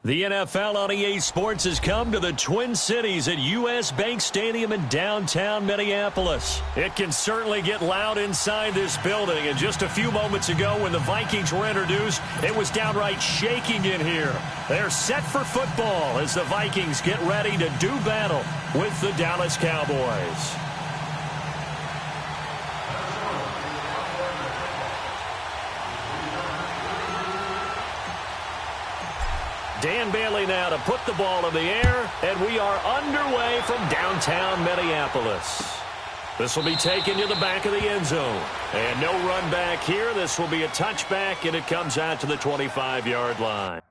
The NFL on EA Sports has come to the Twin Cities at US Bank Stadium in downtown Minneapolis. It can certainly get loud inside this building, and just a few moments ago when the Vikings were introduced, it was downright shaking in here. They're set for football as the Vikings get ready to do battle with the Dallas Cowboys. Dan Bailey now to put the ball in the air, and we are underway from downtown Minneapolis. This will be taken to the back of the end zone. And no run back here. This will be a touchback, and it comes out to the 25-yard line.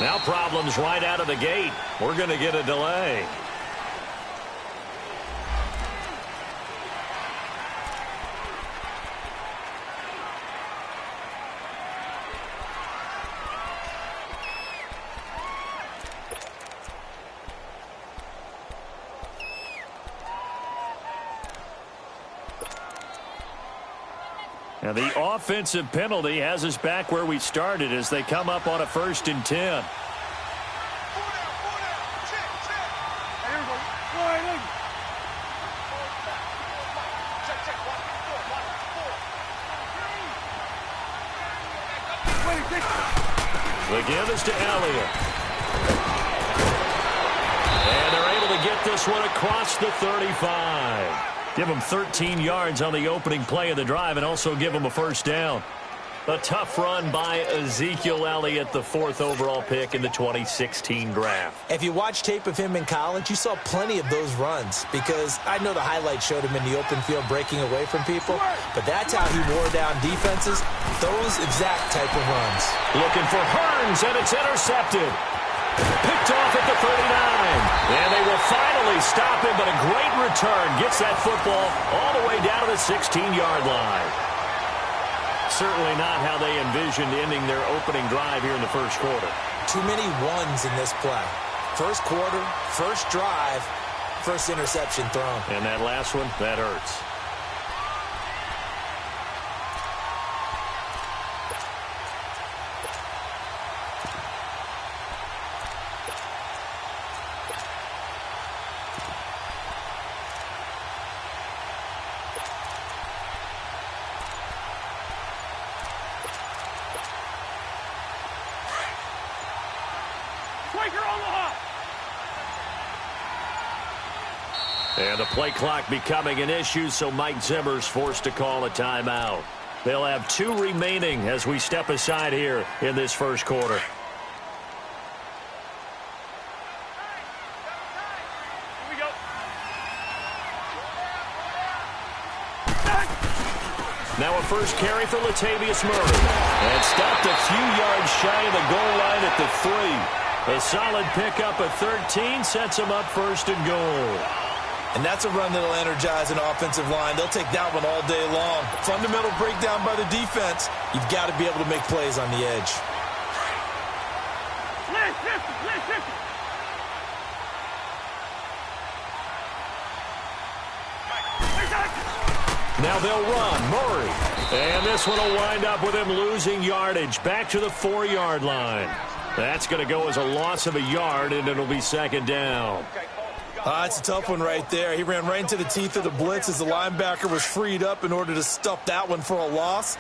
Now problems right out of the gate. We're going to get a delay. And the offensive penalty has us back where we started as they come up on a 1st and 10. The give is to Elliott. And they're able to get this one across the 35. Give them 13 yards on the opening play of the drive and also give them a 1st down. A tough run by Ezekiel Elliott, the 4th overall pick in the 2016 draft. If you watch tape of him in college, you saw plenty of those runs because I know the highlights showed him in the open field breaking away from people, but that's how he wore down defenses, those exact type of runs. Looking for Hearns, and it's intercepted. Picked off at the 39. And they will finally stop him, but a great return gets that football all the way down to the 16-yard line. Certainly not how they envisioned ending their opening drive here in the 1st quarter. Too many ones in this play. 1st quarter, 1st drive, 1st interception thrown. And that last one, that hurts. And the play clock becoming an issue, so Mike Zimmer's forced to call a timeout. They'll have 2 remaining as we step aside here in this 1st quarter. Now a 1st carry for Latavius Murray. And stopped a few yards shy of the goal line at the 3. A solid pickup at 13 sets him up 1st and goal. And that's a run that'll energize an offensive line. They'll take that one all day long. Fundamental breakdown by the defense. You've got to be able to make plays on the edge. Now they'll run. Murray. And this one will wind up with him losing yardage. Back to the 4-yard line. That's going to go as a loss of a yard, and it'll be 2nd down. It's a tough one right there. He ran right into the teeth of the blitz as the linebacker was freed up in order to stuff that one for a loss.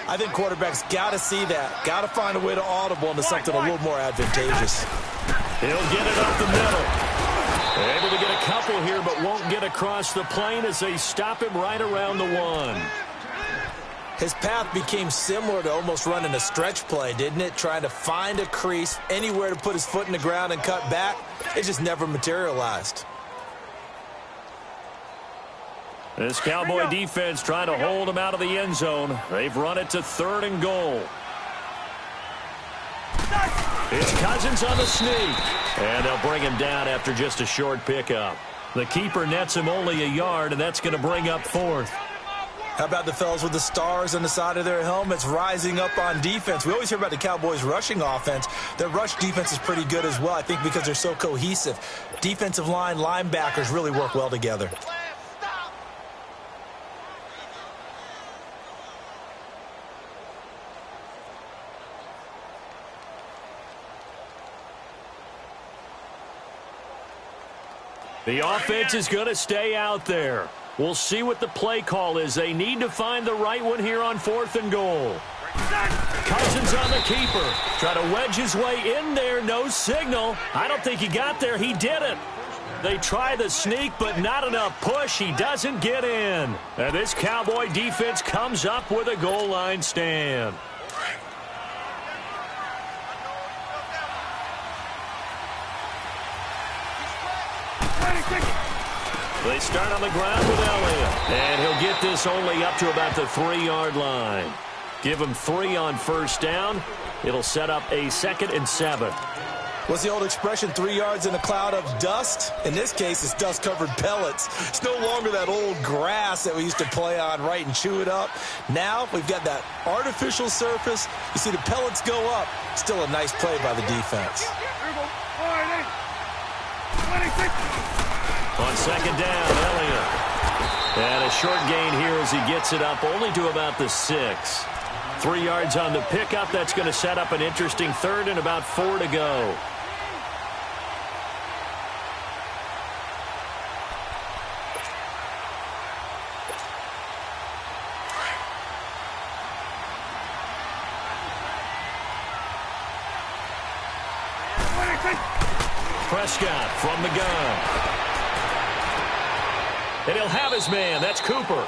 I think quarterbacks got to see that. Got to find a way to audible into something a little more advantageous. He'll get it up the middle. Able to get a couple here, but won't get across the plane as they stop him right around the 1. His path became similar to almost running a stretch play, didn't it? Trying to find a crease, anywhere to put his foot in the ground and cut back. It just never materialized. This Cowboy defense trying to hold him out of the end zone. They've run it to 3rd and goal. It's Cousins on the sneak. And they'll bring him down after just a short pickup. The keeper nets him only a yard, and that's going to bring up 4th. How about the fellas with the stars on the side of their helmets rising up on defense? We always hear about the Cowboys' rushing offense. Their rush defense is pretty good as well, I think, because they're so cohesive. Defensive line, linebackers really work well together. The offense is going to stay out there. We'll see what the play call is. They need to find the right one here on 4th and goal. Cousins on the keeper. Try to wedge his way in there. No signal. I don't think he got there. He didn't. They try the sneak, but not enough push. He doesn't get in. And this Cowboy defense comes up with a goal line stand. They start on the ground with Elliott. And he'll get this only up to about the 3-yard line. Give him 3 on 1st down. It'll set up a 2nd and 7. What's the old expression, 3 yards in a cloud of dust? In this case, it's dust-covered pellets. It's no longer that old grass that we used to play on, right, and chew it up. Now we've got that artificial surface. You see the pellets go up. Still a nice play by the defense. On 2nd down, Elliott. And a short gain here as he gets it up only to about the 6. 3 yards on the pickup. That's going to set up an interesting 3rd and about 4 to go. Prescott from the gun. And he'll have his man. That's Cooper.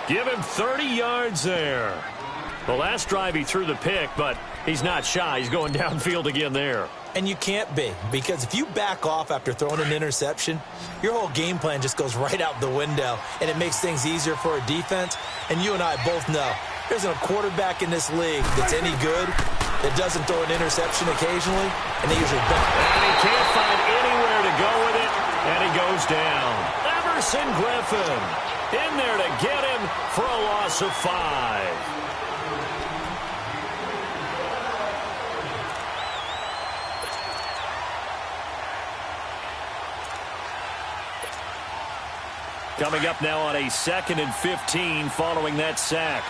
Give him 30 yards there. The last drive he threw the pick, but he's not shy. He's going downfield again there. And you can't be, because if you back off after throwing an interception, your whole game plan just goes right out the window, and it makes things easier for a defense. And you and I both know there's a quarterback in this league that's any good that doesn't throw an interception occasionally, and they usually don't. And he can't find anywhere to go with it, and he goes down. Everson Griffin in there to get him for a loss of 5. Coming up now on a 2nd and 15 following that sack.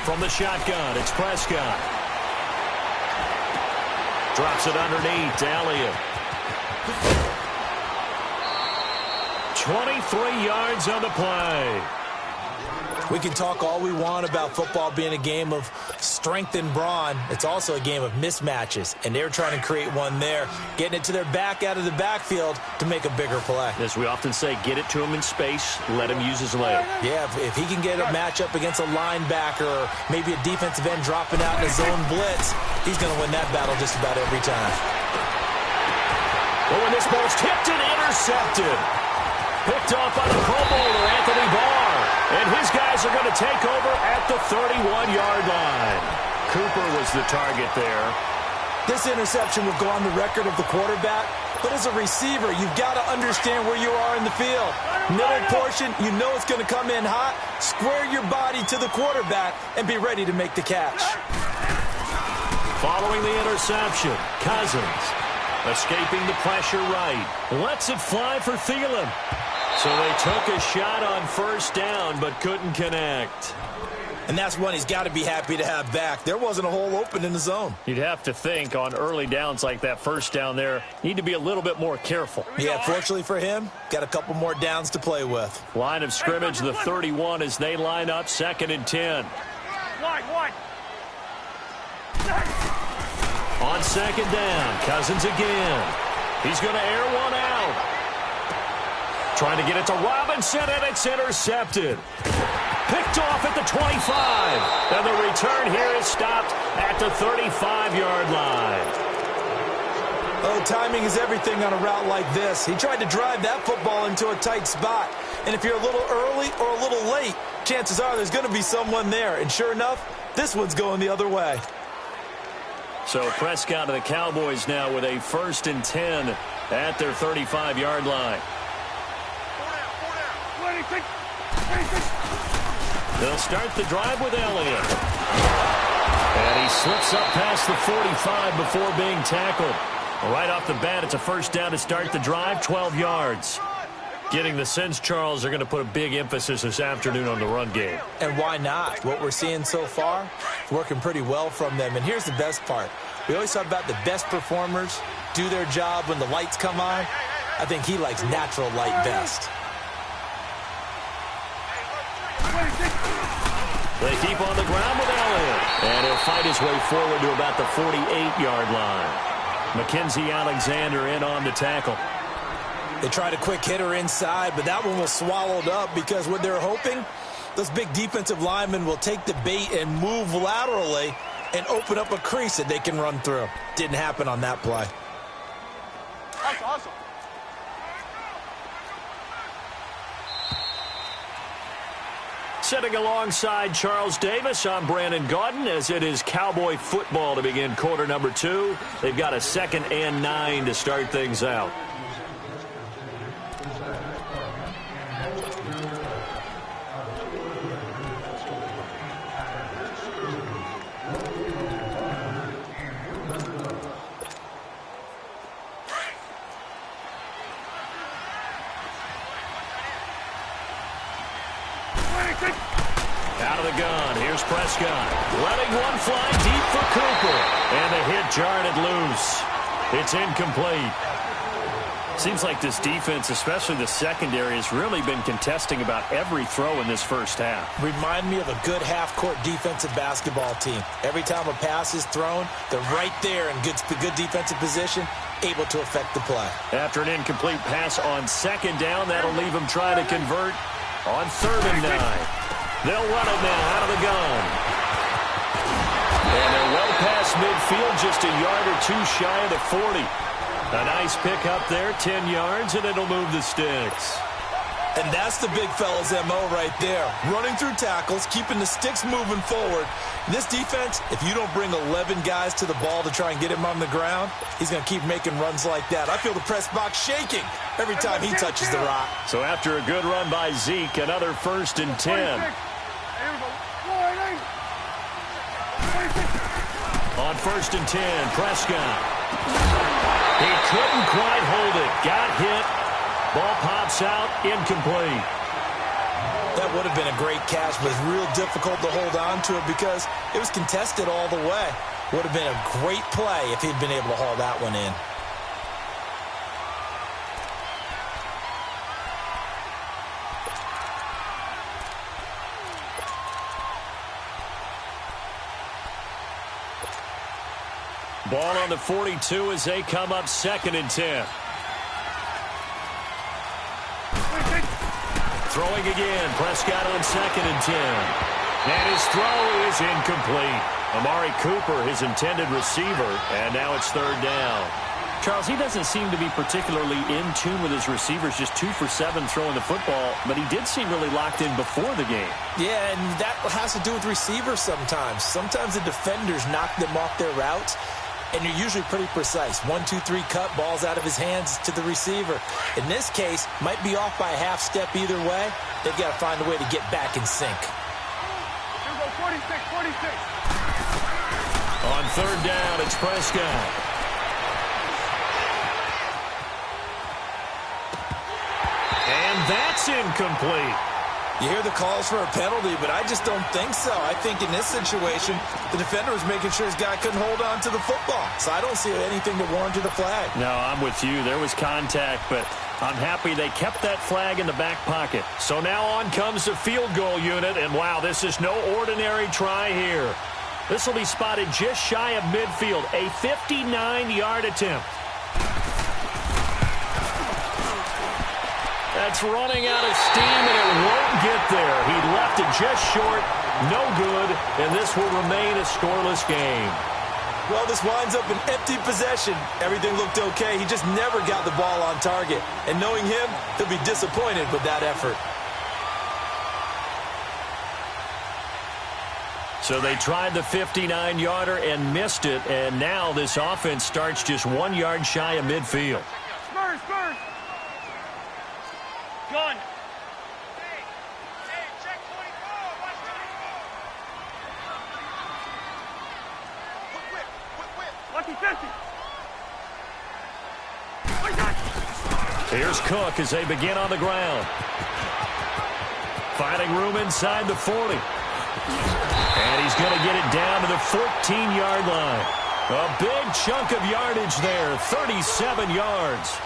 From the shotgun, it's Prescott. Drops it underneath to Elliott. 23 yards on the play. We can talk all we want about football being a game of strength and brawn. It's also a game of mismatches, and they're trying to create one there, getting it to their back out of the backfield to make a bigger play. As we often say, get it to him in space, let him use his leg. Yeah, if he can get a matchup against a linebacker or maybe a defensive end dropping out in a zone blitz, he's going to win that battle just about every time. Oh, and this ball's tipped and intercepted. Picked off by the Pro Bowler, Anthony Barr. And his guys are going to take over at the 31-yard line. Cooper was the target there. This interception will go on the record of the quarterback, but as a receiver, you've got to understand where you are in the field. Middle portion, you know it's going to come in hot. Square your body to the quarterback and be ready to make the catch. Following the interception, Cousins escaping the pressure right. Lets it fly for Thielen. So they took a shot on 1st down, but couldn't connect. And that's one he's got to be happy to have back. There wasn't a hole open in the zone. You'd have to think on early downs like that first down there, need to be a little bit more careful. Yeah, fortunately for him, got a couple more downs to play with. Line of scrimmage, the 31 as they line up 2nd and 10. Wide. On 2nd down, Cousins again. He's going to air one out. Trying to get it to Robinson, and it's intercepted. Picked off at the 25. And the return here is stopped at the 35-yard line. Oh, timing is everything on a route like this. He tried to drive that football into a tight spot. And if you're a little early or a little late, chances are there's going to be someone there. And sure enough, this one's going the other way. So Prescott and the Cowboys now with a 1st and 10 at their 35-yard line. They'll start the drive with Elliott. And he slips up past the 45 before being tackled. Right off the bat, it's a 1st down to start the drive, 12 yards. Getting the sense, Charles, they're going to put a big emphasis this afternoon on the run game. And why not? What we're seeing so far, working pretty well from them. And here's the best part. We always talk about the best performers do their job when the lights come on. I think he likes natural light best. They keep on the ground with Elliott. And he'll fight his way forward to about the 48-yard line. Mackenzie Alexander in on the tackle. They tried a quick hitter inside, but that one was swallowed up because what they're hoping, those big defensive linemen will take the bait and move laterally and open up a crease that they can run through. Didn't happen on that play. Awesome. Sitting alongside Charles Davis, I'm Brandon Gaudin as it is Cowboy football to begin quarter number 2. They've got a 2nd and 9 to start things out. Out of the gun, here's Prescott. Letting one fly deep for Cooper. And the hit jarred it loose. It's incomplete. Seems like this defense, especially the secondary, has really been contesting about every throw in this first half. Remind me of a good half-court defensive basketball team. Every time a pass is thrown, they're right there in good defensive position, able to affect the play. After an incomplete pass on 2nd down, that'll leave them trying to convert on 3rd and 9. They'll run it now out of the gun. And they're well past midfield, just a yard or two shy of the 40. A nice pick up there, 10 yards, and it'll move the sticks. And that's the big fella's MO right there. Running through tackles, keeping the sticks moving forward. This defense, if you don't bring 11 guys to the ball to try and get him on the ground, he's going to keep making runs like that. I feel the press box shaking every time he touches the rock. So after a good run by Zeke, another 1st and 10. On 1st and 10, Prescott. He couldn't quite hold it. Got hit. Ball pops out, incomplete. That would have been a great catch, but it's real difficult to hold on to it because it was contested all the way. Would have been a great play if he'd been able to haul that one in. Ball on the 42 as they come up 2nd and 10. Throwing again, Prescott on 2nd and 10. And his throw is incomplete. Amari Cooper, his intended receiver, and now it's 3rd down. Charles, he doesn't seem to be particularly in tune with his receivers, just 2 for 7 throwing the football, but he did seem really locked in before the game. Yeah, and that has to do with receivers sometimes. Sometimes the defenders knock them off their routes, and you're usually pretty precise. 1, 2, 3 cut, balls out of his hands to the receiver. In this case, might be off by a half step either way. They've got to find a way to get back in sync. Here we go, 46. On 3rd down, it's Prescott. And that's incomplete. You hear the calls for a penalty, but I just don't think so. I think in this situation, the defender was making sure his guy couldn't hold on to the football. So I don't see anything that warranted a flag. No, I'm with you. There was contact, but I'm happy they kept that flag in the back pocket. So now on comes the field goal unit, and wow, this is no ordinary try here. This will be spotted just shy of midfield, a 59-yard attempt. That's running out of steam, and it won't get there. He left it just short, no good, and this will remain a scoreless game. Well, this winds up an empty possession. Everything looked okay. He just never got the ball on target. And knowing him, he'll be disappointed with that effort. So they tried the 59-yarder and missed it, and now this offense starts just 1 yard shy of midfield. Spurs, Spurs. Gun. Hey, check 24. Watch 24. Lucky 50. Here's Cook as they begin on the ground. Finding room inside the 40. And he's going to get it down to the 14-yard line. A big chunk of yardage there, 37 yards.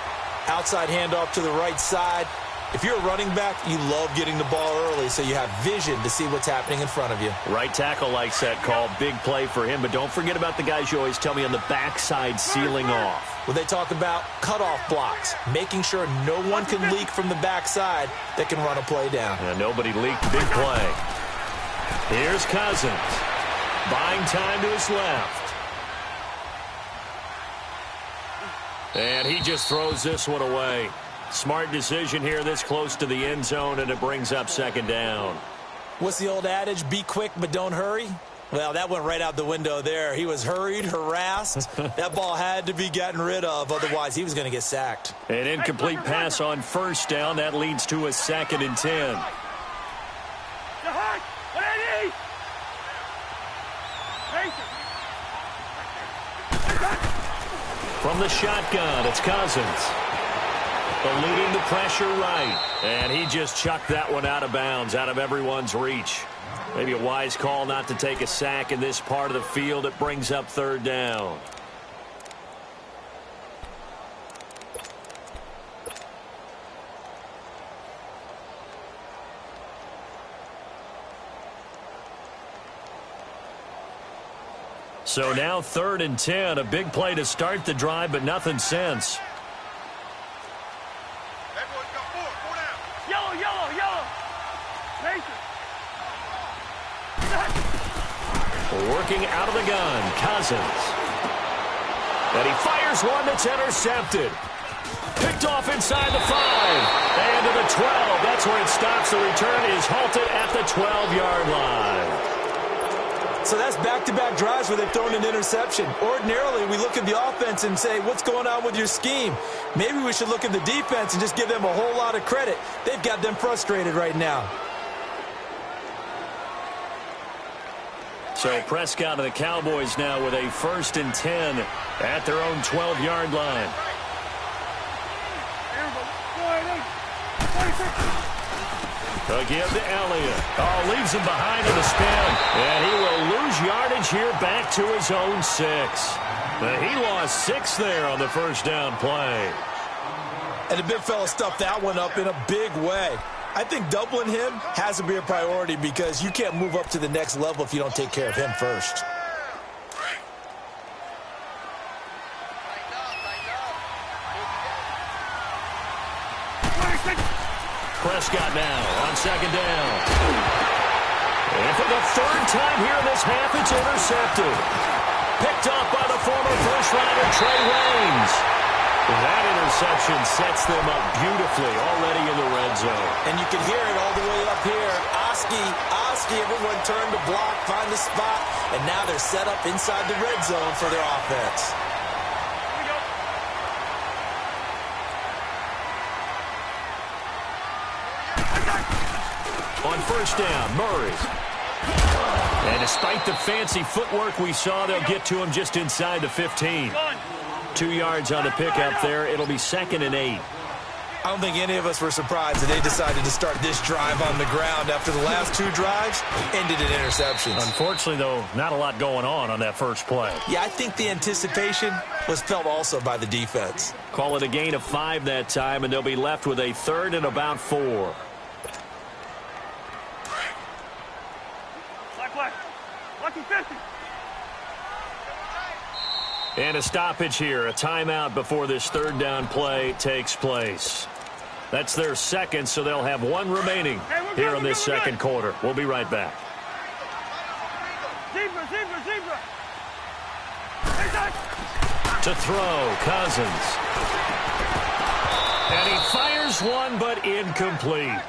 Outside handoff to the right side. If you're a running back, you love getting the ball early so you have vision to see what's happening in front of you. Right tackle likes that call. Big play for him. But don't forget about the guys you always tell me on the backside sealing off. Well, they talk about cutoff blocks, making sure no one can leak from the backside that can run a play down. And nobody leaked. Big play. Here's Cousins. Buying time to his left. And he just throws this one away. Smart decision here this close to the end zone, and it brings up second down. What's the old adage? Be quick, but don't hurry. Well, that went right out the window there. He was hurried, harassed. That ball had to be gotten rid of, otherwise he was going to get sacked. An incomplete pass on first down. That leads to a 2nd and 10. From the shotgun, it's Cousins. Eluding the pressure right. And he just chucked that one out of bounds, out of everyone's reach. Maybe a wise call not to take a sack in this part of the field. It brings up third down. So now 3rd and 10. A big play to start the drive, but nothing since. Yellow, yellow, yellow. Working out of the gun, Cousins. And he fires one that's intercepted. Picked off inside the 5. And to the 12. That's where it stops. The return is halted at the 12-yard line. So that's back-to-back drives where they've thrown an interception. Ordinarily, we look at the offense and say, what's going on with your scheme? Maybe we should look at the defense and just give them a whole lot of credit. They've got them frustrated right now. So Prescott and the Cowboys now with a 1st and 10 at their own 12-yard line. Again to Elliott. Oh, leaves him behind in the spin. And he will lose yardage here back to his own 6. He lost 6 there on the first down play. And the big fella stuffed that one up in a big way. I think doubling him has to be a priority because you can't move up to the next level if you don't take care of him first. Prescott now on 2nd down. And for the 3rd time here in this half, it's intercepted. Picked up by the former first-rounder Trey Waynes. That interception sets them up beautifully already in the red zone. And you can hear it all the way up here. Oski, everyone turned to block, find the spot, and now they're set up inside the red zone for their offense. On first down, Murray. And despite the fancy footwork we saw, they'll get to him just inside the 15. 2 yards on the pickup there. It'll be 2nd and 8. I don't think any of us were surprised that they decided to start this drive on the ground after the last 2 drives ended in interceptions. Unfortunately, though, not a lot going on that first play. Yeah, I think the anticipation was felt also by the defense. Call it a gain of 5 that time, and they'll be left with a 3rd and about 4. Black. Lucky 50. And a stoppage here, a timeout before this 3rd down play takes place. That's their 2nd, so they'll have 1 remaining here in this 2nd quarter. We'll be right back. Zebra. To throw, Cousins. And he fires one, but incomplete.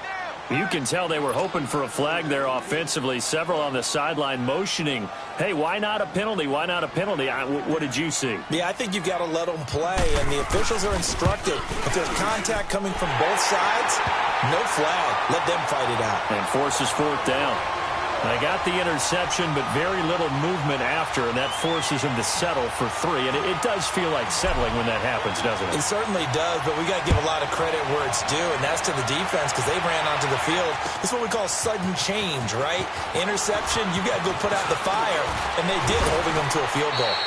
You can tell they were hoping for a flag there offensively. Several on the sideline motioning, hey, why not a penalty? Why not a penalty? What did you see? Yeah, I think you've got to let them play, and the officials are instructed. If there's contact coming from both sides, no flag. Let them fight it out. And forces 4th down. They got the interception, but very little movement after, and that forces him to settle for 3. And it does feel like settling when that happens, doesn't it? It certainly does, but we got to give a lot of credit where it's due, and that's to the defense because they ran onto the field. This is what we call sudden change, right? Interception, you got to go put out the fire, and they did, holding them to a field goal.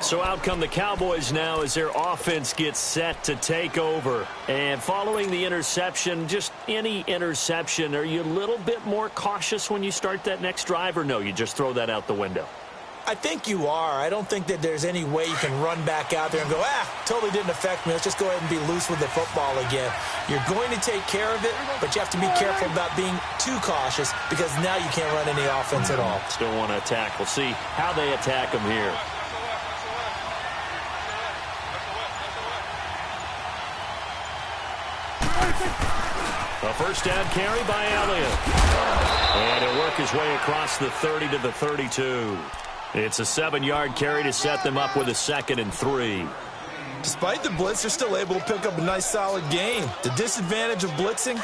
So out come the Cowboys now as their offense gets set to take over. And following the interception, just any interception, are you a little bit more cautious when you start that next drive, or no, you just throw that out the window? I think you are. I don't think that there's any way you can run back out there and go, totally didn't affect me. Let's just go ahead and be loose with the football again. You're going to take care of it, but you have to be careful about being too cautious because now you can't run any offense at all. Still want to attack. We'll see how they attack them here. A 1st down carry by Elliott. And he'll work his way across the 30 to the 32. It's a 7-yard carry to set them up with a 2nd and 3. Despite the blitz, they're still able to pick up a nice, solid gain. The disadvantage of blitzing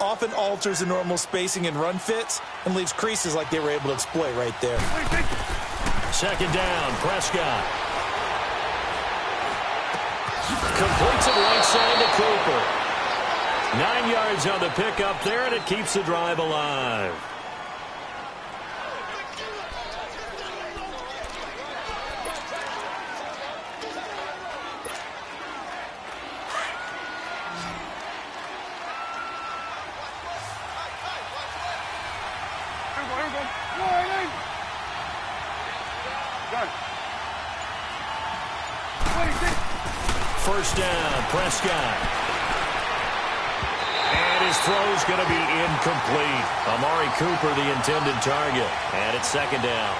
often alters the normal spacing and run fits and leaves creases like they were able to exploit right there. 2nd down, Prescott. Completes it right side to Cooper. 9 yards on the pickup there, and it keeps the drive alive. First down, Prescott. And his throw's going to be incomplete. Amari Cooper, the intended target. And it's 2nd down.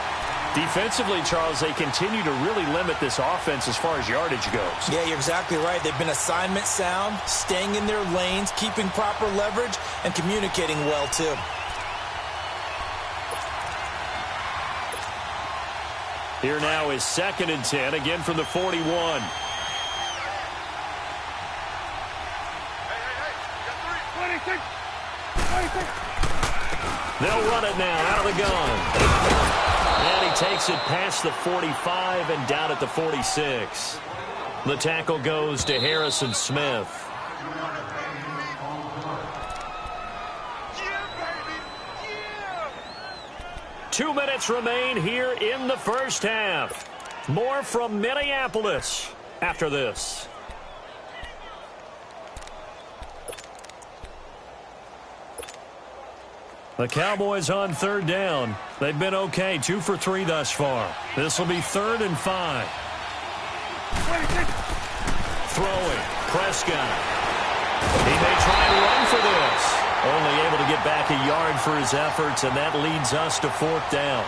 Defensively, Charles, they continue to really limit this offense as far as yardage goes. Yeah, you're exactly right. They've been assignment sound, staying in their lanes, keeping proper leverage, and communicating well, too. Here now is 2nd and 10, again from the 41. They'll run it now out of the gun. And he takes it past the 45 and down at the 46. The tackle goes to Harrison Smith. Yeah. 2 minutes remain here in the first half. More from Minneapolis after this. The Cowboys on 3rd down. They've been okay, 2 for 3 thus far. This will be 3rd and 5. Throwing, Prescott. He may try and run for this. Only able to get back a yard for his efforts, and that leads us to 4th down.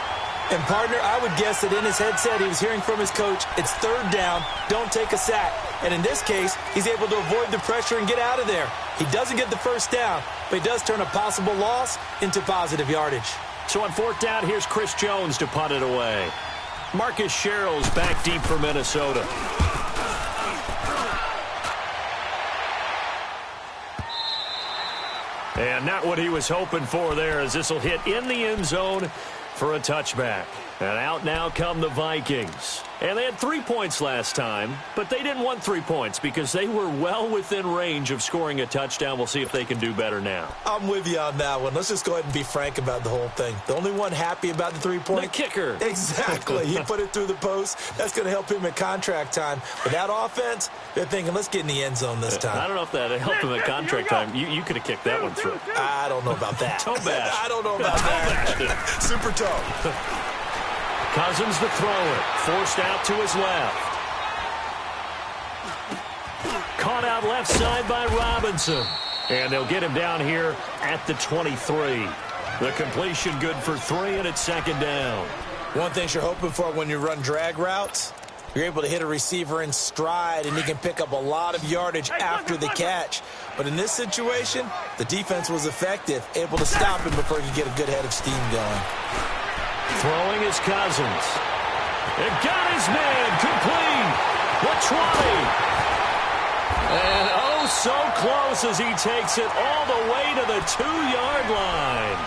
And, partner, I would guess that in his headset he was hearing from his coach, it's 3rd down, don't take a sack. And in this case, he's able to avoid the pressure and get out of there. He doesn't get the first down, but he does turn a possible loss into positive yardage. So on 4th down, here's Chris Jones to punt it away. Marcus Sherrill's back deep for Minnesota. And not what he was hoping for there, as this will hit in the end zone for a touchback. And out now come the Vikings. And they had 3 points last time, but they didn't want 3 points because they were well within range of scoring a touchdown. We'll see if they can do better now. I'm with you on that one. Let's just go ahead and be frank about the whole thing. The only one happy about the 3-point? The kicker. Exactly. He put it through the post. That's going to help him in contract time. But that offense, they're thinking, let's get in the end zone this time. I don't know if that helped him at contract time. You could have kicked that one through. I don't know about that. Toe bash. I don't know about that. Super toe. Cousins to throw it. Forced out to his left. Caught out left side by Robinson. And they'll get him down here at the 23. The completion good for 3, and it's second down. One thing you're hoping for when you run drag routes, you're able to hit a receiver in stride, and he can pick up a lot of yardage after the catch. But in this situation, the defense was effective, able to stop him before he could get a good head of steam going. Throwing is Cousins. It got his man complete. The 20. And oh, so close as he takes it all the way to the 2-yard line.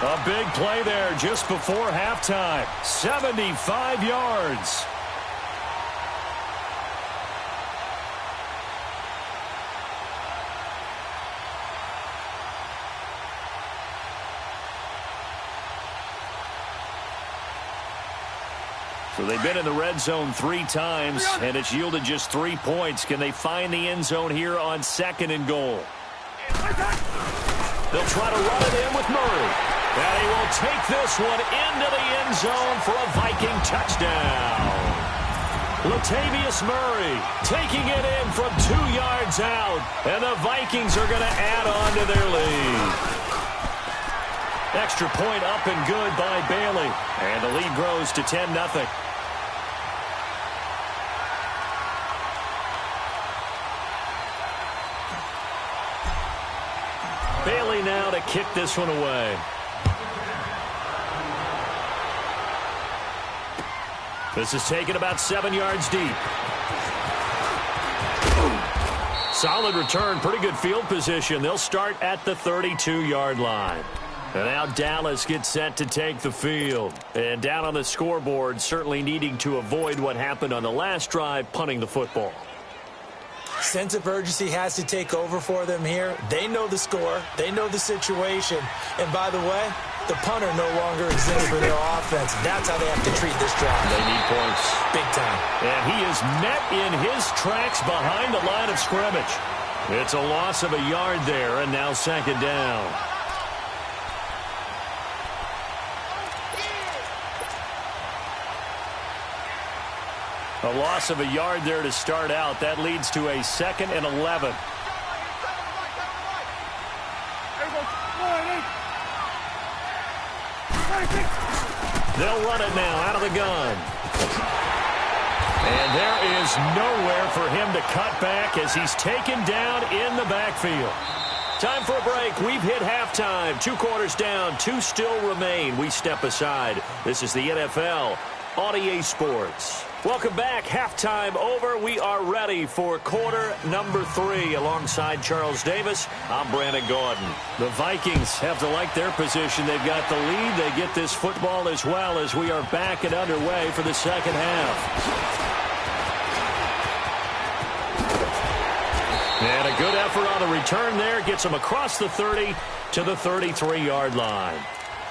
A big play there just before halftime. 75 yards. So they've been in the red zone 3 times, and it's yielded just 3 points. Can they find the end zone here on 2nd and goal? They'll try to run it in with Murray. And he will take this one into the end zone for a Viking touchdown. Latavius Murray taking it in from 2 yards out, and the Vikings are going to add on to their lead. Extra point up and good by Bailey, and the lead grows to 10-0. Bailey now to kick this one away. This is taken about 7 yards deep. Solid return, pretty good field position. They'll start at the 32-yard line. And now Dallas gets set to take the field. And down on the scoreboard, certainly needing to avoid what happened on the last drive, punting the football. Sense of urgency has to take over for them here. They know the score. They know the situation. And by the way, the punter no longer exists for their offense. That's how they have to treat this drive. They need points. Big time. And he is met in his tracks behind the line of scrimmage. It's a loss of a yard there, and now 2nd down. A loss of a yard there to start out. That leads to a 2nd and 11. They'll run it now out of the gun. And there is nowhere for him to cut back as he's taken down in the backfield. Time for a break. We've hit halftime. 2 quarters down. 2 still remain. We step aside. This is the NFL on EA Sports. Welcome back. Halftime over. We are ready for quarter number 3. Alongside Charles Davis, I'm Brandon Gordon. The Vikings have to like their position. They've got the lead. They get this football as well as we are back and underway for the second half. And a good effort on the return there. Gets them across the 30 to the 33-yard line.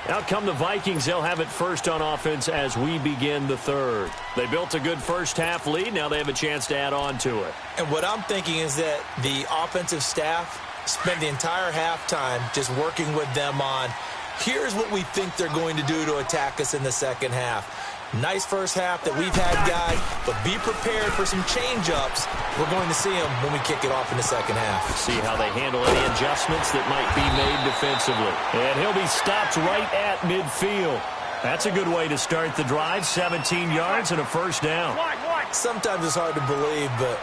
Out come the Vikings. They'll have it first on offense as we begin the 3rd. They built a good first-half lead. Now they have a chance to add on to it. And what I'm thinking is that the offensive staff spent the entire halftime just working with them on, here's what we think they're going to do to attack us in the second half. Nice first half that we've had, guys, but be prepared for some change-ups. We're going to see them when we kick it off in the second half. See how they handle any adjustments that might be made defensively. And he'll be stopped right at midfield. That's a good way to start the drive. 17 yards and a first down. Sometimes it's hard to believe, but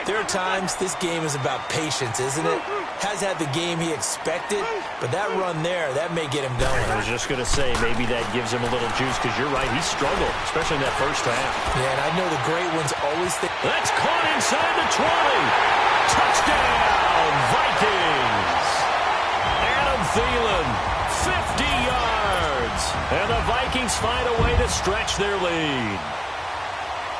there are times this game is about patience, isn't it? Has had the game he expected, but that run there, that may get him going. I was just going to say, maybe that gives him a little juice, because you're right, he struggled, especially in that first half. Yeah, and I know the great ones always think. That's caught inside the 20. Touchdown, Vikings. Adam Thielen, 50 yards. downs. And the Vikings find a way to stretch their lead.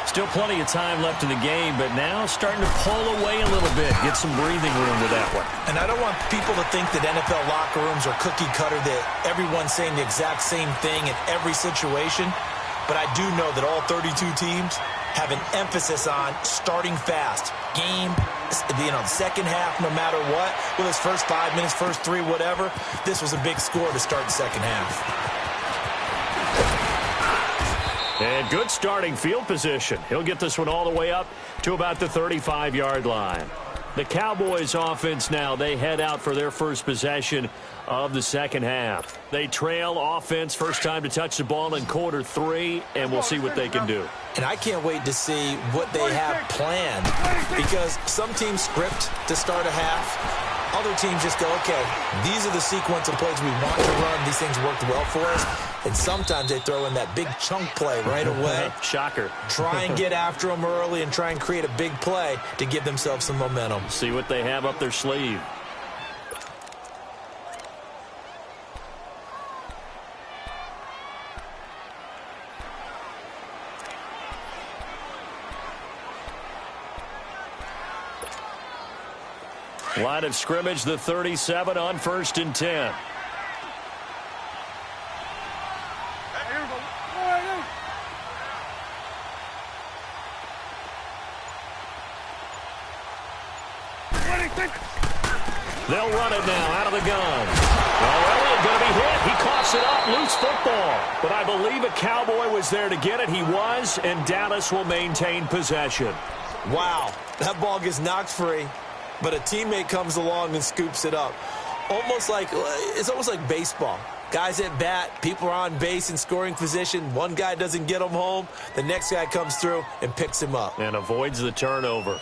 Still plenty of time left in the game, but now starting to pull away a little bit. Get some breathing room with that one. And I don't want people to think that NFL locker rooms are cookie cutter, that everyone's saying the exact same thing in every situation. But I do know that all 32 teams have an emphasis on starting fast. Game, second half, no matter what. Whether it's first 5 minutes, first 3, whatever. This was a big score to start the second half. And good starting field position. He'll get this one all the way up to about the 35-yard line. The Cowboys offense now, they head out for their first possession of the second half. They trail offense, first time to touch the ball in quarter 3, and we'll see what they can do. And I can't wait to see what they have planned, because some teams script to start a half. Other teams just go, okay, these are the sequence of plays we want to run. These things worked well for us. And sometimes they throw in that big chunk play right away. Shocker. Try and get after them early and try and create a big play to give themselves some momentum. See what they have up their sleeve. Line of scrimmage, the 37 on 1st and 10. They'll run it now out of the gun. Well, Elliott going to be hit. He coughs it up. Loose football. But I believe a Cowboy was there to get it. He was, and Dallas will maintain possession. Wow. That ball gets knocked free, but a teammate comes along and scoops it up. It's almost like baseball. Guys at bat, people are on base in scoring position. One guy doesn't get him home. The next guy comes through and picks him up. And avoids the turnover.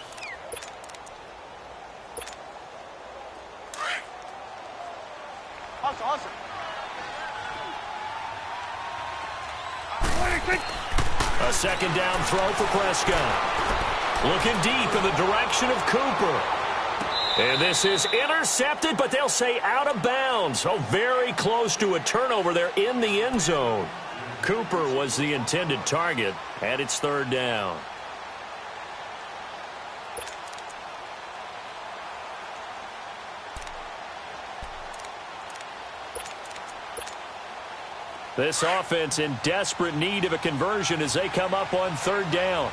A second down throw for Prescott. Looking deep in the direction of Cooper. And this is intercepted, but they'll say out of bounds. Oh, very close to a turnover there in the end zone. Cooper was the intended target, and it's third down. This offense in desperate need of a conversion as they come up on third down.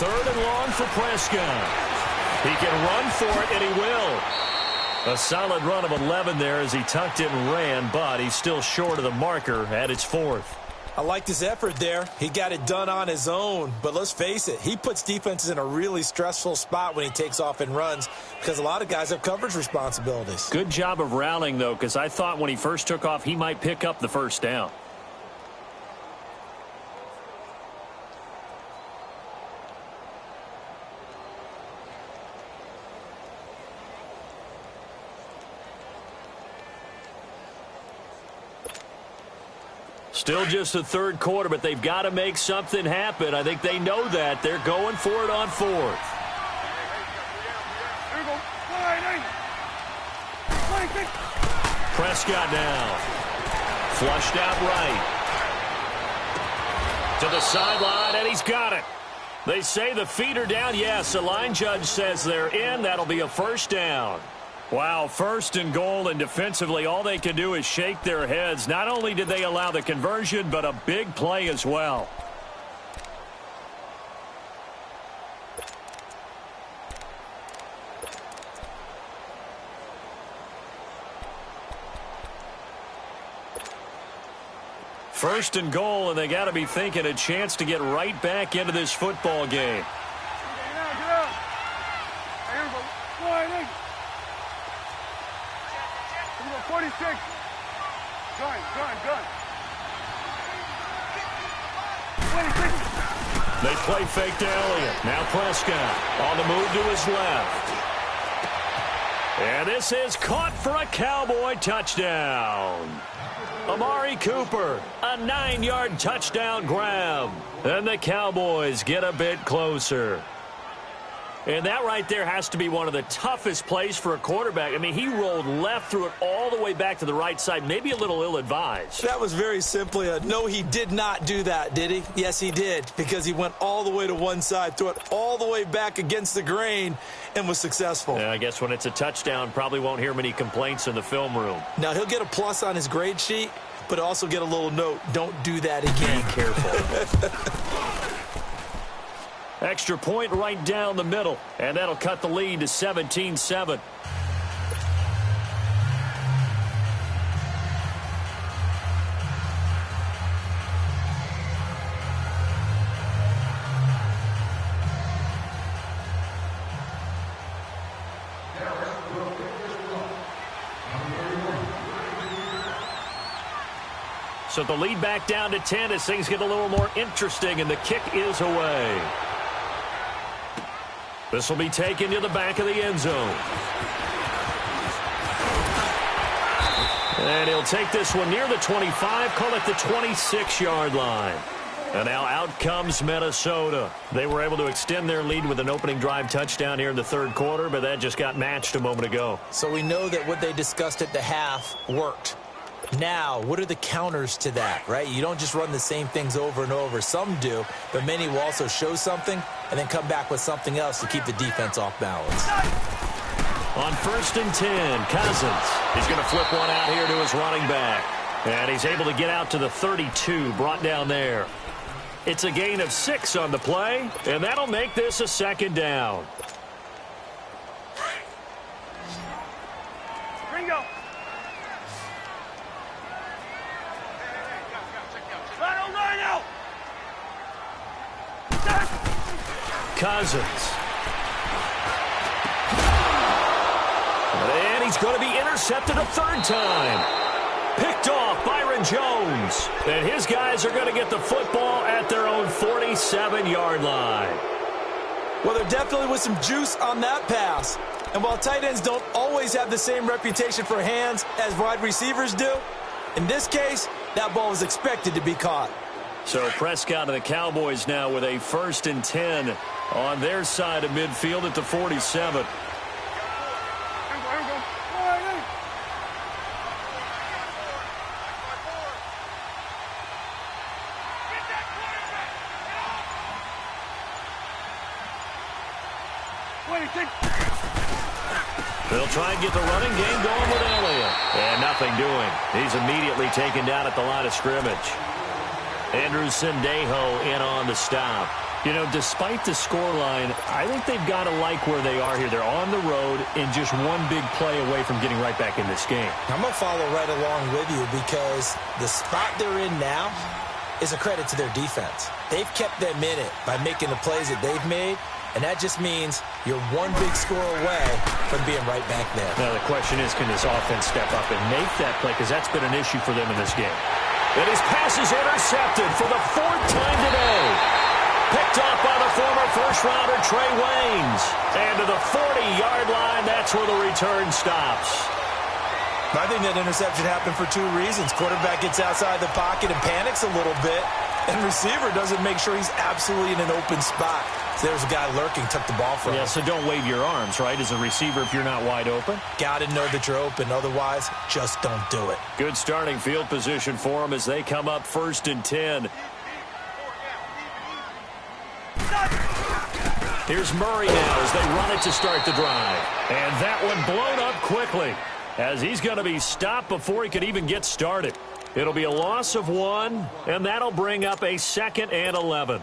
Third and long for Prescott. He can run for it, and he will. A solid run of 11 there as he tucked it and ran, but he's still short of the marker at its 4th. I liked his effort there. He got it done on his own. But let's face it, he puts defenses in a really stressful spot when he takes off and runs because a lot of guys have coverage responsibilities. Good job of routing, though, because I thought when he first took off, he might pick up the first down. Still just the third quarter, but they've got to make something happen. I think they know that. They're going for it on 4th. Prescott now. Flushed out right. To the sideline, and he's got it. They say the feet are down. Yes, the line judge says they're in. That'll be a first down. Wow, 1st and goal, and defensively all they can do is shake their heads. Not only did they allow the conversion, but a big play as well. First and goal, and they got to be thinking a chance to get right back into this football game. 46. Gun. 26. They play fake to Elliott. Now Prescott on the move to his left. And this is caught for a Cowboy touchdown. Amari Cooper, a 9-yard touchdown grab. And the Cowboys get a bit closer. And that right there has to be one of the toughest plays for a quarterback. I mean, he rolled left, threw it all the way back to the right side, maybe a little ill-advised. That was very simply a no, he did not do that, did he? Yes, he did, because he went all the way to one side, threw it all the way back against the grain, and was successful. Yeah, I guess when it's a touchdown, probably won't hear many complaints in the film room. Now, he'll get a plus on his grade sheet, but also get a little note, don't do that again. Be careful. Extra point right down the middle, and that'll cut the lead to 17-7. So the lead back down to 10 as things get a little more interesting, and the kick is away. This will be taken to the back of the end zone. And he'll take this one near the 25, call it the 26-yard line. And now out comes Minnesota. They were able to extend their lead with an opening drive touchdown here in the third quarter, but that just got matched a moment ago. So we know that what they discussed at the half worked. Now, what are the counters to that, right? You don't just run the same things over and over. Some do, but many will also show something and then come back with something else to keep the defense off balance. On 1st and 10, Cousins. He's going to flip one out here to his running back. And he's able to get out to the 32, brought down there. It's a gain of 6 on the play, and that'll make this a second down. Ringo. Cousins. And he's going to be intercepted a third time. Picked off Byron Jones. And his guys are going to get the football at their own 47-yard line. Well, there definitely was some juice on that pass. And while tight ends don't always have the same reputation for hands as wide receivers do, in this case, that ball was expected to be caught. So Prescott and the Cowboys now with a 1st and 10 on their side of midfield at the 47. They'll try and get the running game going with Elliott. And nothing doing. He's immediately taken down at the line of scrimmage. Andrew Sendejo in on the stop. You know, despite the scoreline, I think they've got to like where they are here. They're on the road and just one big play away from getting right back in this game. I'm going to follow right along with you because the spot they're in now is a credit to their defense. They've kept them in it by making the plays that they've made, and that just means you're one big score away from being right back there. Now, the question is, can this offense step up and make that play? Because that's been an issue for them in this game. And his pass is intercepted for the 4th time today. Picked off by the former first-rounder Trey Waynes. And to the 40-yard line, that's where the return stops. I think that interception happened for 2 reasons. Quarterback gets outside the pocket and panics a little bit, and receiver doesn't make sure he's absolutely in an open spot. So there's a guy lurking, took the ball from him. Yeah, so don't wave your arms, right, as a receiver if you're not wide open. Got to know that you're open. Otherwise, just don't do it. Good starting field position for them as they come up 1st and 10. Here's Murray now as they run it to start the drive. And that one blown up quickly as he's going to be stopped before he could even get started. It'll be a loss of 1, and that'll bring up a 2nd and 11.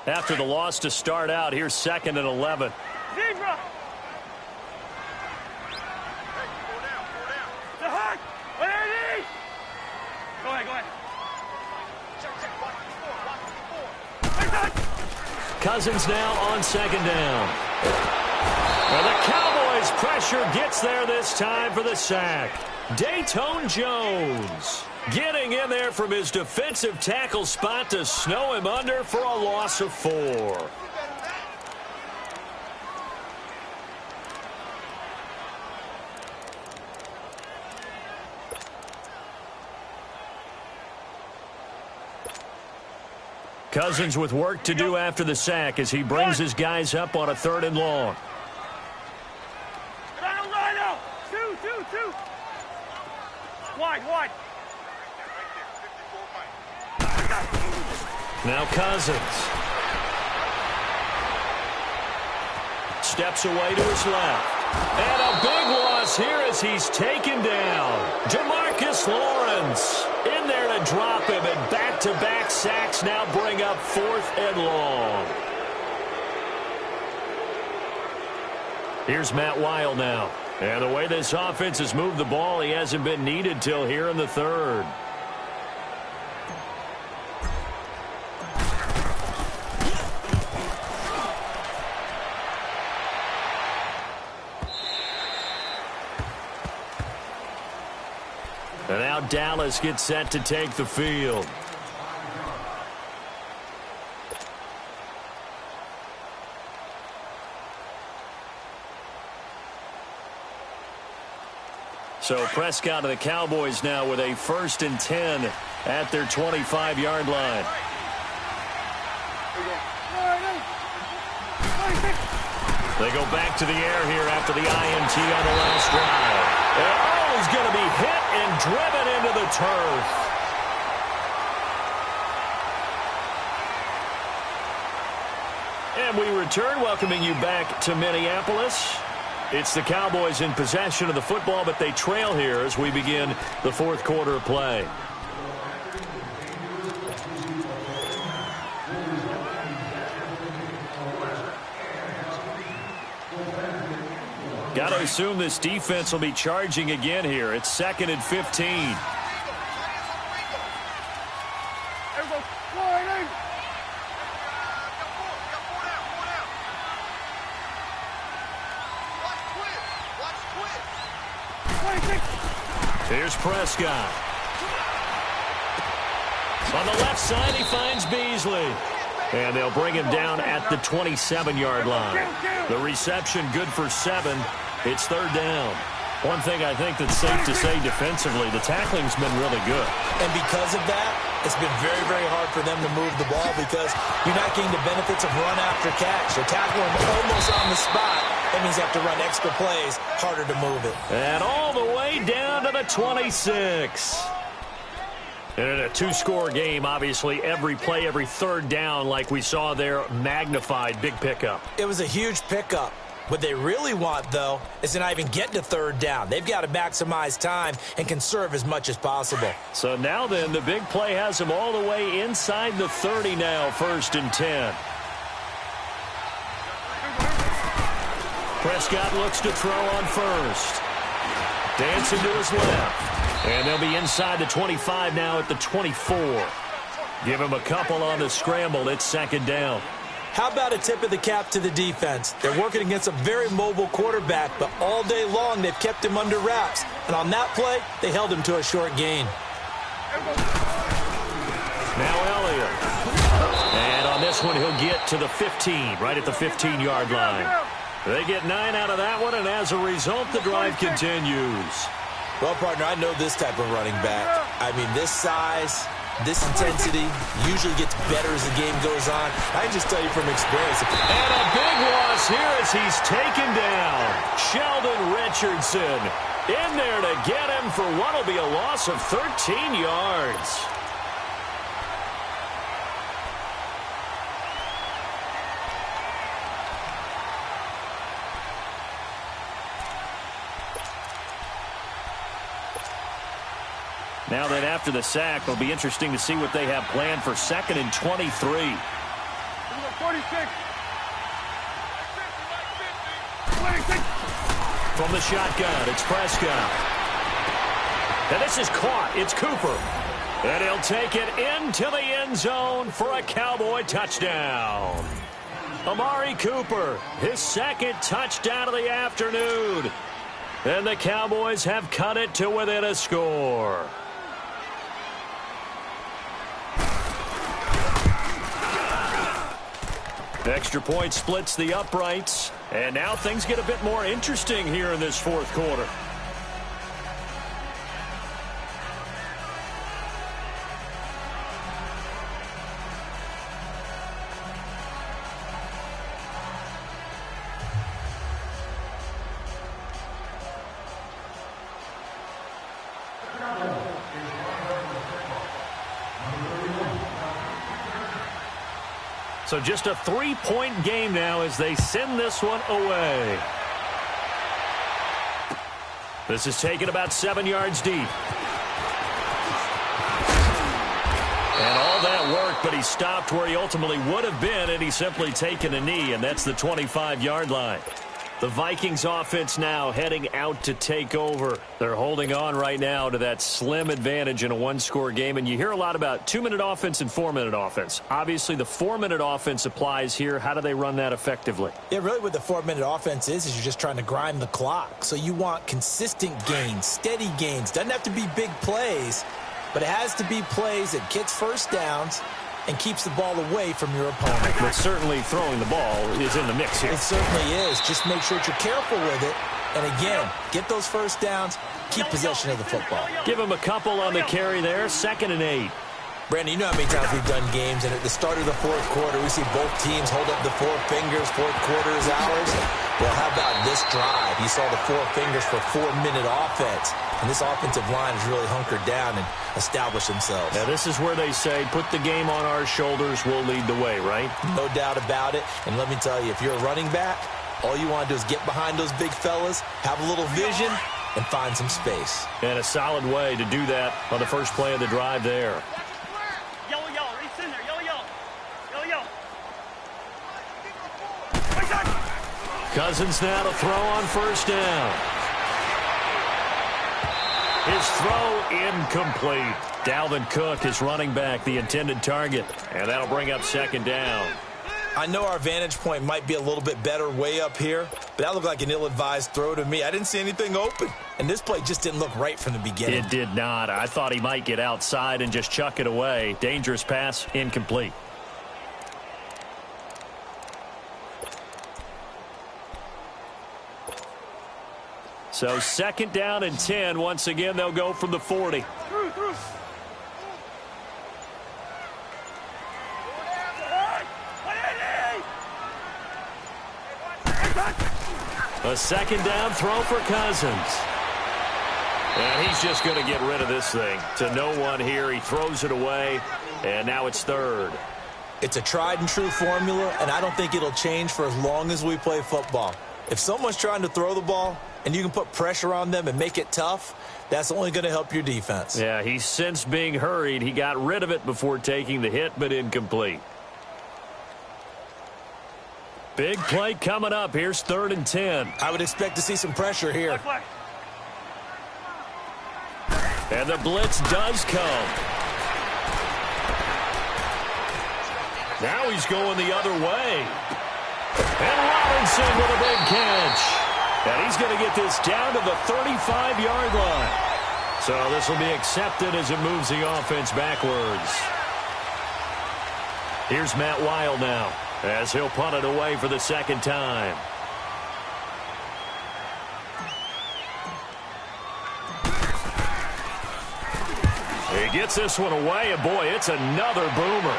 After the loss to start out, here's 2nd and 11. Zebra! The hug! What are these? Go ahead. Cousins now on 2nd down. Well, the Cowboys' pressure gets there this time for the sack. Dayton Jones getting in there from his defensive tackle spot to snow him under for a loss of 4. Cousins with work to do after the sack as he brings his guys up on a 3rd and long. Two. Wide. Now Cousins. Steps away to his left. And a big loss here as he's taken down. Demarcus Lawrence in there to drop him, and back-to-back sacks now bring up 4th and long. Here's Matt Weil now. And the way this offense has moved the ball, he hasn't been needed till here in the 3rd. And now Dallas gets set to take the field. So Prescott of the Cowboys now with a 1st and 10 at their 25-yard line. They go back to the air here after the INT on the last drive. And he's going to be hit and driven into the turf. And we return, welcoming you back to Minneapolis. It's the Cowboys in possession of the football, but they trail here as we begin the 4th quarter of play. Got to assume this defense will be charging again here. It's 2nd and 15. Here's Prescott. On the left side, he finds Beasley. And they'll bring him down at the 27-yard line. The reception good for 7. It's 3rd down. One thing I think that's safe to say defensively, the tackling's been really good. And because of that, it's been very, very hard for them to move the ball because you're not getting the benefits of run after catch. You're tackling almost on the spot. That means you have to run extra plays, harder to move it. And all the way down to the 26. And in a 2-score game, obviously, every play, every 3rd down, like we saw there, magnified. Big pickup. It was a huge pickup. What they really want, though, is to not even get to 3rd down. They've got to maximize time and conserve as much as possible. So now then, the big play has them all the way inside the 30 now, 1st and 10. Prescott looks to throw on 1st. Dancing to his left. And they'll be inside the 25 now at the 24. Give him a couple on the scramble. It's 2nd down. How about a tip of the cap to the defense? They're working against a very mobile quarterback, but all day long they've kept him under wraps. And on that play, they held him to a short gain. Now Elliott. And on this one, he'll get to the 15, right at the 15-yard line. They get 9 out of that one, and as a result, the drive continues. Well, partner, I know this type of running back. I mean, this size, this intensity usually gets better as the game goes on. I can just tell you from experience. And a big loss here as he's taken down. Sheldon Richardson in there to get him for what will be a loss of 13 yards. Now that after the sack, it'll be interesting to see what they have planned for 2nd and 23. 46. From the shotgun, it's Prescott. And this is caught. It's Cooper. And he'll take it into the end zone for a Cowboy touchdown. Amari Cooper, his 2nd touchdown of the afternoon. And the Cowboys have cut it to within a score. Extra point splits the uprights, and now things get a bit more interesting here in this 4th quarter. So just a 3-point game now as they send this one away. This is taken about 7 yards deep. And all that work, but he stopped where he ultimately would have been, and he's simply taken a knee, and that's the 25-yard line. The Vikings offense now heading out to take over. They're holding on right now to that slim advantage in a one-score game. And you hear a lot about 2-minute offense and 4-minute offense. Obviously, the 4-minute offense applies here. How do they run that effectively? Yeah, really what the 4-minute offense is you're just trying to grind the clock. So you want consistent gains, steady gains. Doesn't have to be big plays, but it has to be plays that gets first downs and keeps the ball away from your opponent. But certainly throwing the ball is in the mix here. It certainly is. Just make sure that you're careful with it. And again, get those first downs, keep possession of the football. Give him a couple on the carry there, 2nd and 8. Brandon, you know how many times we've done games, and at the start of the fourth quarter, we see both teams hold up the 4 fingers, fourth quarter is ours. Well, how about this drive? You saw the 4 fingers for 4-minute offense, and this offensive line has really hunkered down and established themselves. Now, this is where they say, put the game on our shoulders, we'll lead the way, right? No doubt about it, and let me tell you, if you're a running back, all you want to do is get behind those big fellas, have a little vision, and find some space. And a solid way to do that on the first play of the drive there. Cousins now to throw on first down. His throw incomplete. Dalvin Cook is running back, the intended target. And that'll bring up 2nd down. I know our vantage point might be a little bit better way up here, but that looked like an ill-advised throw to me. I didn't see anything open, and this play just didn't look right from the beginning. It did not. I thought he might get outside and just chuck it away. Dangerous pass, incomplete. So 2nd down and 10. Once again, they'll go from the 40. A 2nd down throw for Cousins. And he's just going to get rid of this thing. To no one here. He throws it away, and now it's 3rd. It's a tried-and-true formula, and I don't think it'll change for as long as we play football. If someone's trying to throw the ball and you can put pressure on them and make it tough, that's only going to help your defense. Yeah, he's since being hurried. He got rid of it before taking the hit, but incomplete. Big play coming up. Here's 3rd and 10. I would expect to see some pressure here. And the blitz does come. Now he's going the other way. And Robinson with a big catch. And he's going to get this down to the 35-yard line. So this will be accepted as it moves the offense backwards. Here's Matt Wild now as he'll punt it away for the 2nd time. He gets this one away, and boy, it's another boomer.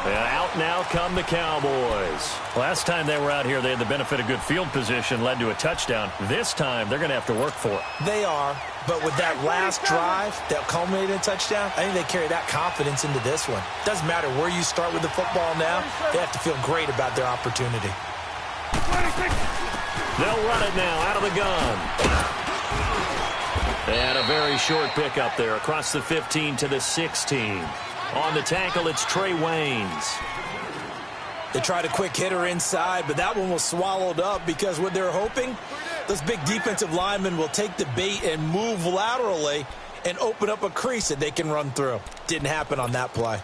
And out now come the Cowboys. Last time they were out here, they had the benefit of good field position, led to a touchdown. This time, they're going to have to work for it. They are, but with that last drive that culminated in a touchdown, I think they carry that confidence into this one. Doesn't matter where you start with the football now, they have to feel great about their opportunity. They'll run it now out of the gun. And a very short pickup there across the 15 to the 16. On the tackle, it's Trey Waynes. They tried a quick hitter inside, but that one was swallowed up because what they're hoping, those big defensive linemen will take the bait and move laterally and open up a crease that they can run through. Didn't happen on that play.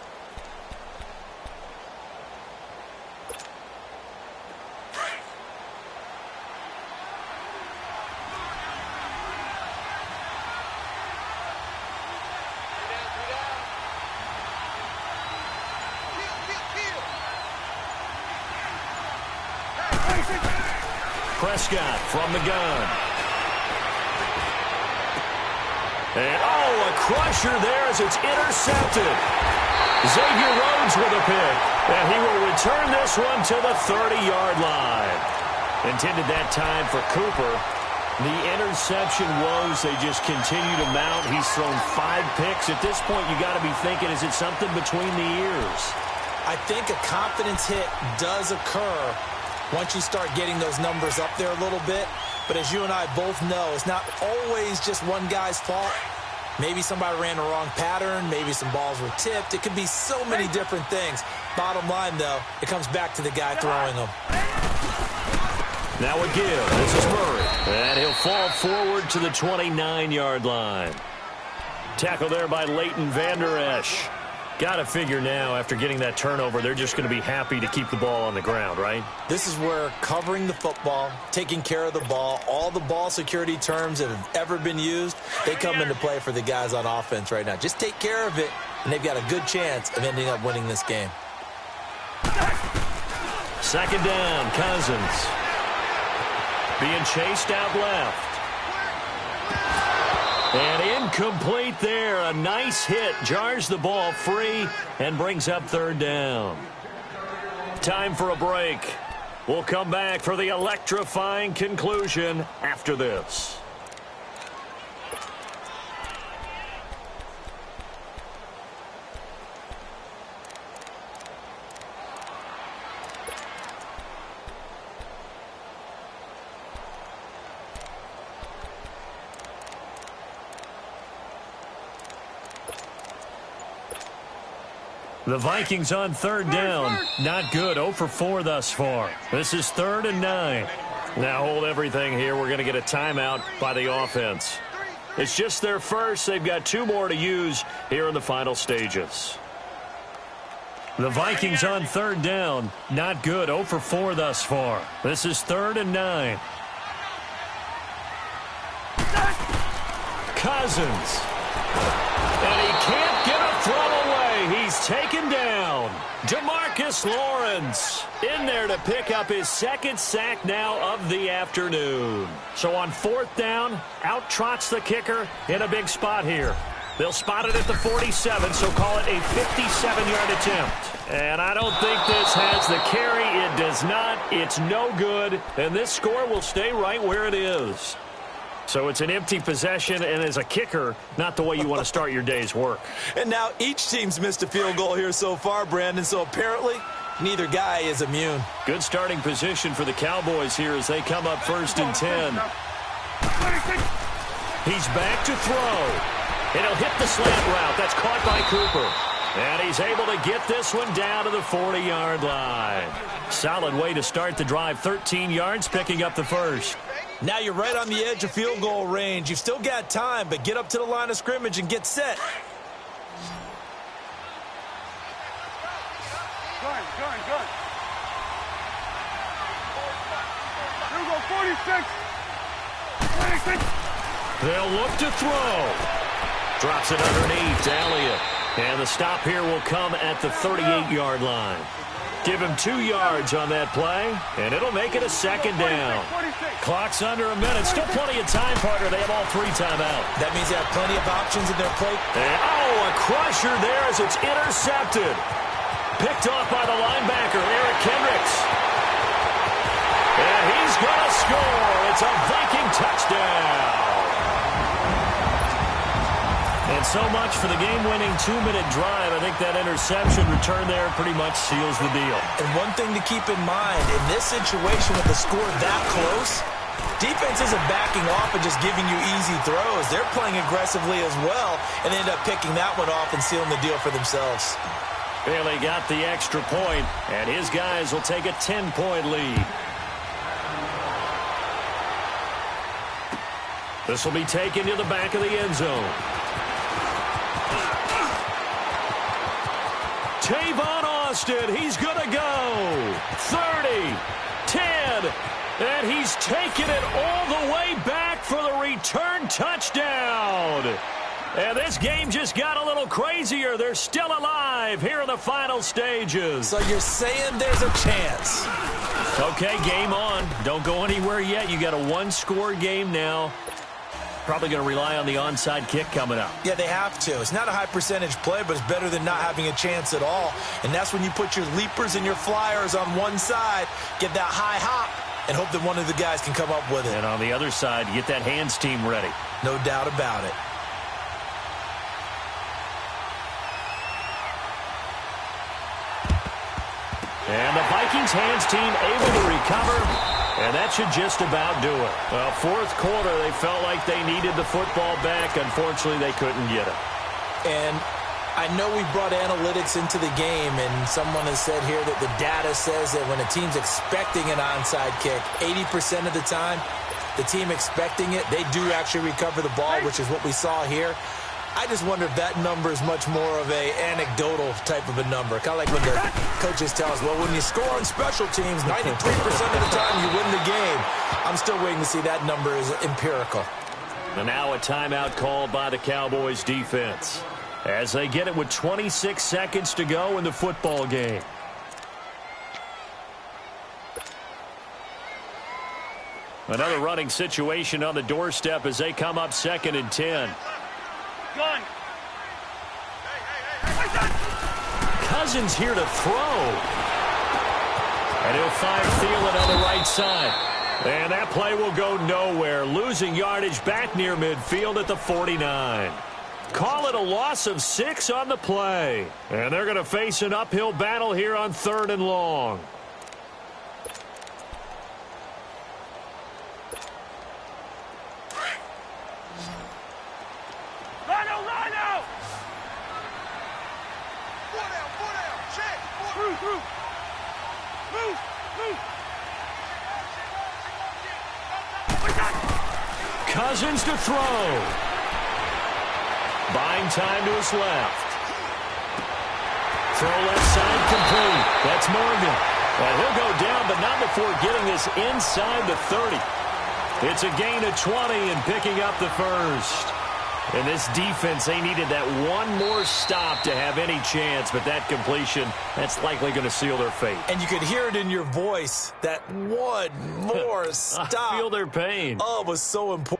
Prescott from the gun. And, a crusher there as it's intercepted. Xavier Rhodes with a pick. And he will return this one to the 30-yard line. Intended that time for Cooper. The interception woes, they just continue to mount. He's thrown 5 picks. At this point, you got to be thinking, is it something between the ears? I think a confidence hit does occur once you start getting those numbers up there a little bit. But as you and I both know, it's not always just one guy's fault. Maybe somebody ran the wrong pattern. Maybe some balls were tipped. It could be so many different things. Bottom line, though, it comes back to the guy throwing them. Now a give. This is Murray. And he'll fall forward to the 29-yard line. Tackle there by Leighton Vander Esch. Got to figure now, after getting that turnover, they're just going to be happy to keep the ball on the ground, right? This is where covering the football, taking care of the ball, all the ball security terms that have ever been used, they come into play for the guys on offense right now. Just take care of it, and they've got a good chance of ending up winning this game. Second down, Cousins. Being chased out left. And incomplete there. A nice hit. Jars the ball free and brings up third down. Time for a break. We'll come back for the electrifying conclusion after this. The Vikings on third down. Not good. 0 for 4 thus far. This is 3rd and 9. Now hold everything here. We're going to get a timeout by the offense. It's just their first. They've got 2 more to use here in the final stages. The Vikings on third down. Not good. 0 for 4 thus far. This is 3rd and 9. Cousins. And he can't get a throw away. He's taken down. DeMarcus Lawrence in there to pick up his 2nd sack now of the afternoon. So on 4th down, out trots the kicker in a big spot here. They'll spot it at the 47, so call it a 57-yard attempt. And I don't think this has the carry. It does not. It's no good. And this score will stay right where it is. So it's an empty possession, and as a kicker, not the way you want to start your day's work. And now each team's missed a field goal here so far, Brandon, so apparently neither guy is immune. Good starting position for the Cowboys here as they come up 1st and 10. He's back to throw. And he'll hit the slant route. That's caught by Cooper. And he's able to get this one down to the 40-yard line. Solid way to start the drive. 13 yards, picking up the first. Now you're right on the edge of field goal range. You've still got time, but get up to the line of scrimmage and get set. Gun. Here we go, 46. They'll look to throw. Drops it underneath to Elliott. And the stop here will come at the 38-yard line. Give him 2 yards on that play, and it'll make it a 2nd down. Clock's under a minute. Still plenty of time, partner. They have all 3 timeouts. That means they have plenty of options in their plate. And, a crusher there as it's intercepted. Picked off by the linebacker, Eric Kendricks. And he's going to score. It's a Viking touchdown. And so much for the game-winning 2-minute drive. I think that interception return there pretty much seals the deal. And one thing to keep in mind, in this situation with the score that close, defense isn't backing off and just giving you easy throws. They're playing aggressively as well and end up picking that one off and sealing the deal for themselves. Bailey got the extra point, and his guys will take a 10-point lead. This will be taken to the back of the end zone. Tavon Austin, he's going to go. 30, 10, and he's taken it all the way back for the return touchdown. And this game just got a little crazier. They're still alive here in the final stages. So you're saying there's a chance. Okay, game on. Don't go anywhere yet. You got a 1-score game now. Probably going to rely on the onside kick coming up. Yeah, they have to. It's not a high percentage play, but it's better than not having a chance at all. And that's when you put your leapers and your flyers on one side, get that high hop, and hope that one of the guys can come up with it. And on the other side, get that hands team ready. No doubt about it. And the Vikings hands team able to recover, and that should just about do it. Well, fourth quarter, they felt like they needed the football back. Unfortunately, they couldn't get it. And I know we brought analytics into the game, and someone has said here that the data says that when a team's expecting an onside kick, 80% of the time, the team expecting it, they do actually recover the ball, which is what we saw here. I just wonder if that number is much more of a anecdotal type of a number. Kind of like when the coaches tell us, well, when you score on special teams, 93% of the time you win the game. I'm still waiting to see that number is empirical. And now a timeout called by the Cowboys defense as they get it with 26 seconds to go in the football game. Another running situation on the doorstep as they come up 2nd and 10. Gun. Cousins here to throw. And he'll find Thielen on the right side. And that play will go nowhere. Losing yardage back near midfield at the 49. Call it a loss of 6 on the play. And they're going to face an uphill battle here on 3rd and long. Cousins to throw. Buying time to his left. Throw left side complete. That's Morgan. And he'll go down, but not before getting this inside the 30. It's a gain of 20 and picking up the first. And this defense, they needed that one more stop to have any chance, but that completion, that's likely going to seal their fate. And you could hear it in your voice, that one more stop. I feel their pain. Oh, it was so important.